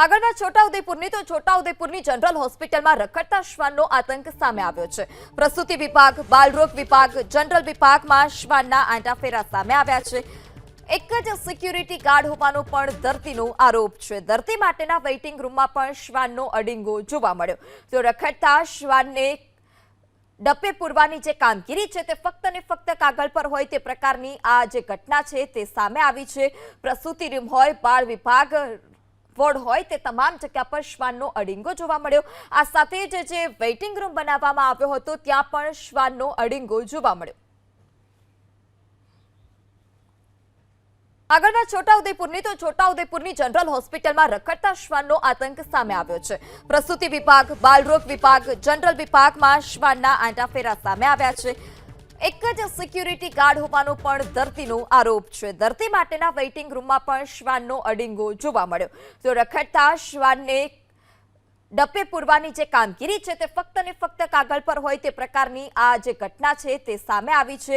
આગળ વાત છોટાઉદેપુરની તો છોટાઉદેપુરની જનરલ હોસ્પિટલમાં રખડતા શ્વાનનો આતંક સામે આવ્યો છે। પ્રસૂતિ વિભાગ, બાલરોગ વિભાગ, જનરલ વિભાગમાં શ્વાનના આંટાફેરા સામે આવ્યા છે। એક જ સિક્યુરિટી ગાર્ડ હોવાનો પણ દર્દીનો આરોપ છે। દર્દી માટેના વેઇટિંગ રૂમમાં પણ શ્વાનનો અડીંગો જોવા મળ્યો। તો રખડતા શ્વાનને ડપ્પે પૂરવાની જે કામગીરી છે તે ફક્ત ને ફક્ત કાગળ પર હોય તે પ્રકારની આ જે ઘટના છે તે સામે આવી છે। પ્રસૂતિ રૂમ હોય, બાળ વિભાગ વોર્ડ હોય તે તમામ જગ્યા પર શ્વાનનો અડીંગો જોવા મળ્યો। આ સાથે જ જે વેઇટિંગ રૂમ બનાવવામાં આવ્યો હતો ત્યાં પણ શ્વાનનો અડીંગો જોવા મળ્યો। આગળ વાત છોટાઉદેપુરની તો છોટાઉદેપુરની જનરલ હોસ્પિટલમાં રખડતા શ્વાનનો આતંક સામે આવ્યો છે। પ્રસૂતિ વિભાગ, બાલરોગ વિભાગ, જનરલ વિભાગમાં શ્વાનના આંટાફેરા સામે આવ્યા છે। એક જ સિક્યુરિટી ગાર્ડ હોવાનો પણ દર્દીનો આરોપ છે। દર્દી માટેના વેઇટિંગ રૂમમાં પણ શ્વાનનો અડીંગો જોવા મળ્યો। તો રખડતા શ્વાનને ડપ્પે પૂરવાની જે કામગીરી છે તે ફક્ત ને ફક્ત કાગળ પર હોય તે પ્રકારની આ જે ઘટના છે તે સામે આવી છે।